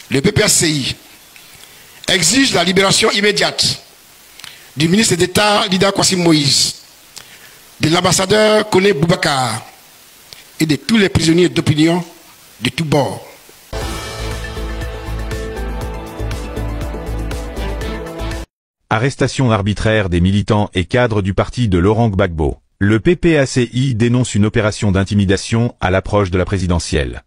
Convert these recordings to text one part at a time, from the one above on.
le PPACI exige la libération immédiate du ministre d'État Lida Kwasi Moïse, de l'ambassadeur Kone Boubacar et de tous les prisonniers d'opinion de tous bords. Arrestation arbitraire des militants et cadres du parti de Laurent Gbagbo. Le PPACI dénonce une opération d'intimidation à l'approche de la présidentielle.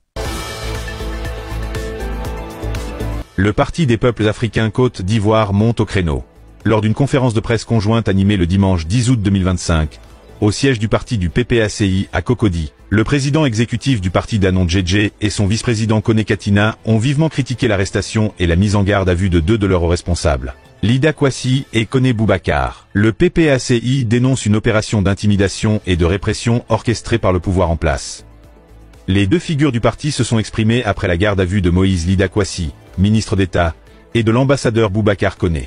Le Parti des peuples africains Côte d'Ivoire monte au créneau. Lors d'une conférence de presse conjointe animée le dimanche 10 août 2025, au siège du parti du PPACI à Cocody, le président exécutif du parti Danon Djedje et son vice-président Kone Katina ont vivement critiqué l'arrestation et la mise en garde à vue de deux de leurs responsables, Lida Kwasi et Kone Boubacar. Le PPACI dénonce une opération d'intimidation et de répression orchestrée par le pouvoir en place. Les deux figures du parti se sont exprimées après la garde à vue de Moïse Lida Kwasi, ministre d'État, et de l'ambassadeur Boubacar Kone.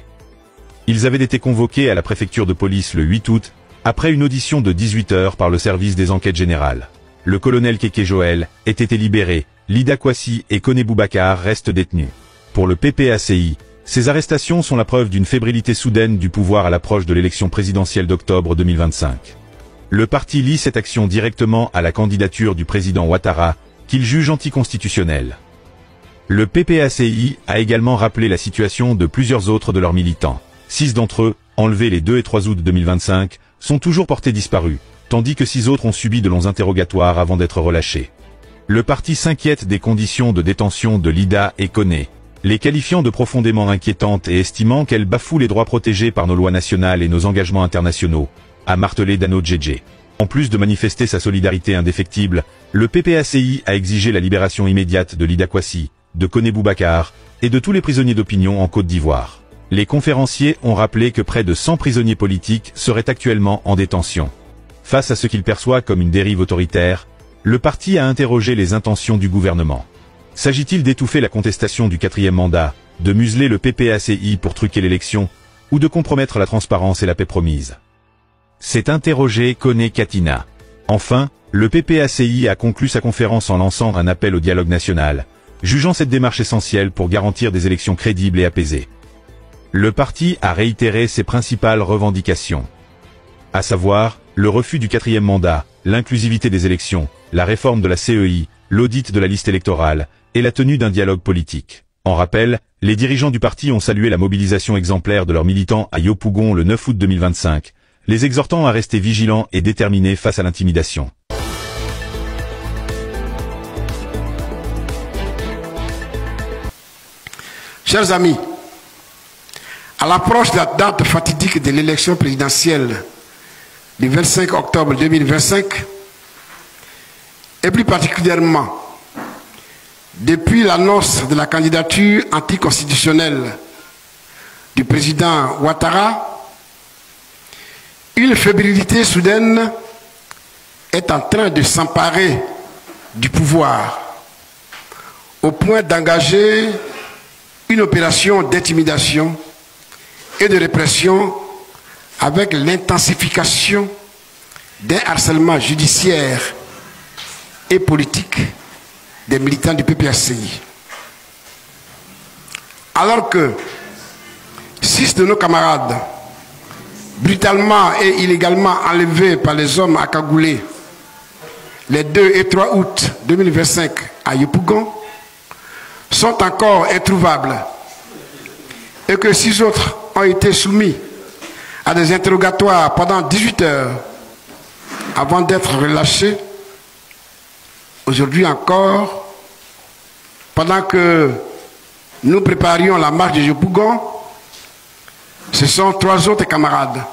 Ils avaient été convoqués à la préfecture de police le 8 août, après une audition de 18 heures par le service des enquêtes générales. Le colonel Keke Joël ait été libéré, Lida Kwasi et Kone Boubacar restent détenus. Pour le PPACI, ces arrestations sont la preuve d'une fébrilité soudaine du pouvoir à l'approche de l'élection présidentielle d'octobre 2025. Le parti lie cette action directement à la candidature du président Ouattara, qu'il juge anticonstitutionnelle. Le PPACI a également rappelé la situation de plusieurs autres de leurs militants. 6 d'entre eux, enlevés les 2 et 3 août 2025, sont toujours portés disparus, tandis que 6 autres ont subi de longs interrogatoires avant d'être relâchés. Le parti s'inquiète des conditions de détention de Lida et Kone, les qualifiant de profondément inquiétantes et estimant qu'elles bafouent les droits protégés par nos lois nationales et nos engagements internationaux, a martelé Danon Djedje. En plus de manifester sa solidarité indéfectible, le PPACI a exigé la libération immédiate de Lida Kwasi, de Kone Boubacar et de tous les prisonniers d'opinion en Côte d'Ivoire. Les conférenciers ont rappelé que près de 100 prisonniers politiques seraient actuellement en détention. Face à ce qu'il perçoit comme une dérive autoritaire, le parti a interrogé les intentions du gouvernement. S'agit-il d'étouffer la contestation du 4e mandat, de museler le PPACI pour truquer l'élection, ou de compromettre la transparence et la paix promise? S'est interrogé Kone Katina. Enfin, le PPACI a conclu sa conférence en lançant un appel au dialogue national, jugeant cette démarche essentielle pour garantir des élections crédibles et apaisées. Le parti a réitéré ses principales revendications, à savoir le refus du 4e mandat, l'inclusivité des élections, la réforme de la CEI, l'audit de la liste électorale et la tenue d'un dialogue politique. En rappel, les dirigeants du parti ont salué la mobilisation exemplaire de leurs militants à Yopougon le 9 août 2025, les exhortant à rester vigilants et déterminés face à l'intimidation. Chers amis, à l'approche de la date fatidique de l'élection présidentielle du 25 octobre 2025, et plus particulièrement depuis l'annonce de la candidature anticonstitutionnelle du président Ouattara, une fébrilité soudaine est en train de s'emparer du pouvoir, au point d'engager une opération d'intimidation et de répression avec l'intensification d'un harcèlement judiciaire et politique des militants du PPACI. Alors que 6 de nos camarades, brutalement et illégalement enlevés par les hommes accagoulés les 2 et 3 août 2025 à Yopougon, sont encore introuvables, et que 6 autres ont été soumis à des interrogatoires pendant 18 heures avant d'être relâchés, aujourd'hui encore, pendant que nous préparions la marche de Yopougon, ce sont 3 autres camarades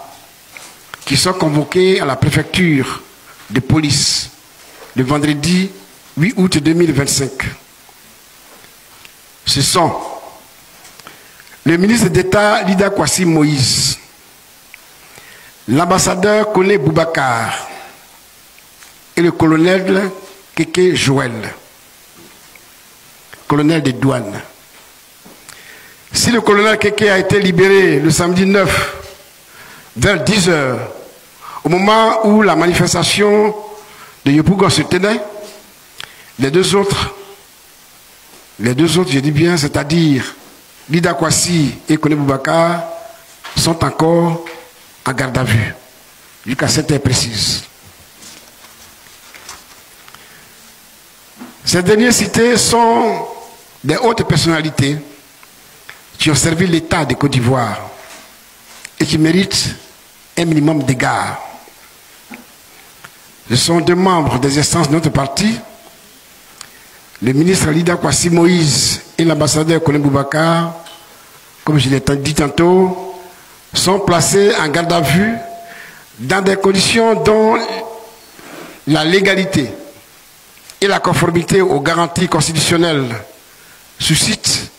qui sont convoqués à la préfecture de police le vendredi 8 août 2025. Ce sont le ministre d'État Lida Kwasi Moïse, l'ambassadeur Kone Boubacar et le colonel Keke Joël, colonel des douanes. Si le colonel Keke a été libéré le samedi 9 vers 10 h, au moment où la manifestation de Yopougon se tenait, les 2 autres Les deux autres, je dis bien, c'est-à-dire Lida Kwasi et Kone Boubacar, sont encore en garde à vue, jusqu'à cette heure précise. Ces derniers cités sont des hautes personnalités qui ont servi l'État de Côte d'Ivoire et qui méritent un minimum d'égard. Ce sont deux membres des instances de notre parti, le ministre Lida Kwasi Moïse et l'ambassadeur Kone Boubacar, comme je l'ai dit tantôt, sont placés en garde à vue dans des conditions dont la légalité et la conformité aux garanties constitutionnelles suscitent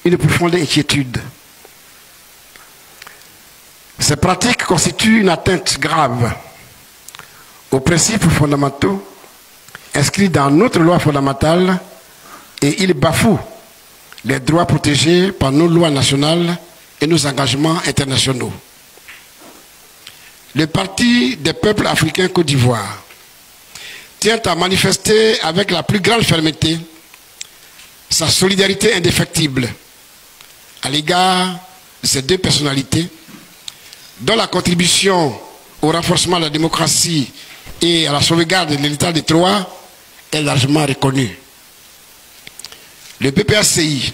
une profonde inquiétude. Ces pratiques constituent une atteinte grave aux principes fondamentaux inscrits dans notre loi fondamentale et ils bafouent les droits protégés par nos lois nationales et nos engagements internationaux. Le Parti des peuples africains Côte d'Ivoire tient à manifester avec la plus grande fermeté sa solidarité indéfectible à l'égard de ces deux personnalités dont la contribution au renforcement de la démocratie et à la sauvegarde de l'État de droit est largement reconnue. Le PPACI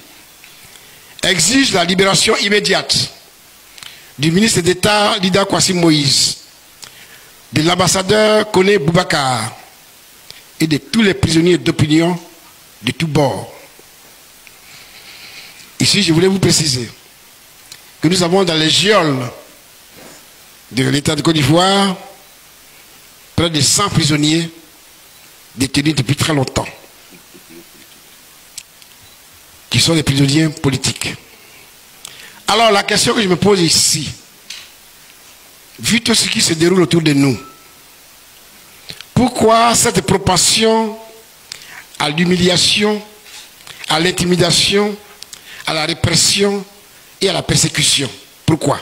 exige la libération immédiate du ministre d'État Lida Kwasi Moïse, de l'ambassadeur Kone Boubacar et de tous les prisonniers d'opinion de tous bords. Ici, je voulais vous préciser que nous avons dans les geôles de l'État de Côte d'Ivoire près de 100 prisonniers détenus depuis très longtemps, qui sont des prisonniers politiques. Alors la question que je me pose ici, vu tout ce qui se déroule autour de nous, pourquoi cette propension à l'humiliation, à l'intimidation, à la répression et à la persécution? Pourquoi?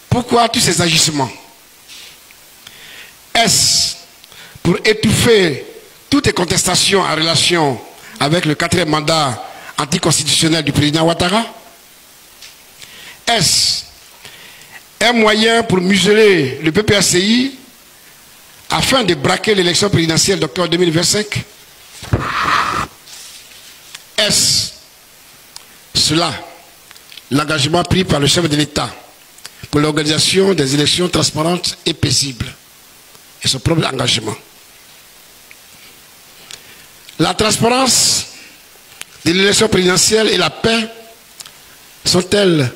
Pourquoi tous ces agissements? Est-ce pour étouffer toutes les contestations en relation avec le 4e mandat anticonstitutionnel du président Ouattara? Est-ce un moyen pour museler le PPACI afin de braquer l'élection présidentielle d'octobre 2025? Est-ce cela l'engagement pris par le chef de l'État pour l'organisation des élections transparentes et paisibles et son propre engagement? La transparence de l'élection présidentielle et la paix sont-elles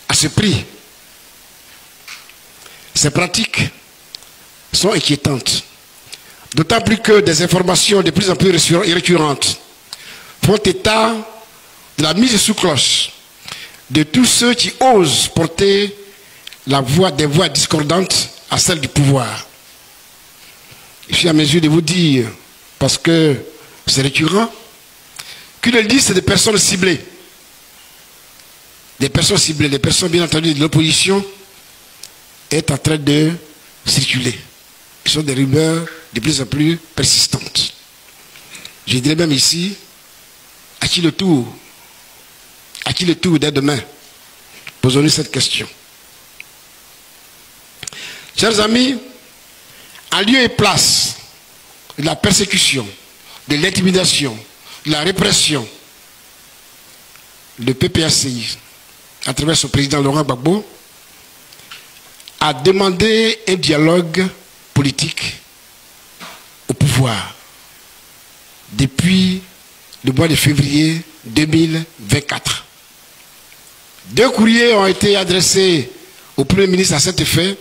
à ce prix? Ces pratiques sont inquiétantes, d'autant plus que des informations de plus en plus récurrentes font état de la mise sous cloche de tous ceux qui osent porter des voix discordantes à celles du pouvoir. Je suis à mesure de vous dire, parce que c'est récurrent, qu'une liste de personnes ciblées, des personnes bien entendu de l'opposition, est en train de circuler. Ce sont des rumeurs de plus en plus persistantes. Je dirais même ici, à qui le tour dès demain? Posons-nous cette question. Chers amis, en lieu et place de la persécution, de l'intimidation, de la répression, le PPACI, à travers son président Laurent Gbagbo, a demandé un dialogue politique au pouvoir depuis le mois de février 2024. 2 courriers ont été adressés au Premier ministre à cet effet,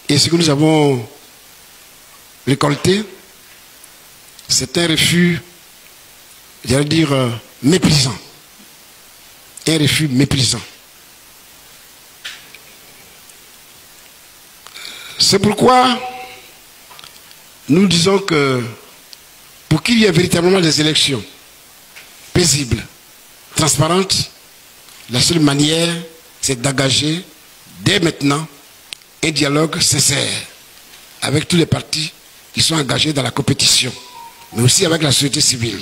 et ce que nous avons récolté, c'est un refus, j'allais dire, méprisant. Un refus méprisant. C'est pourquoi nous disons que pour qu'il y ait véritablement des élections paisibles, transparentes, la seule manière, c'est d'engager dès maintenant un dialogue sincère avec tous les partis qui sont engagés dans la compétition, mais aussi avec la société civile.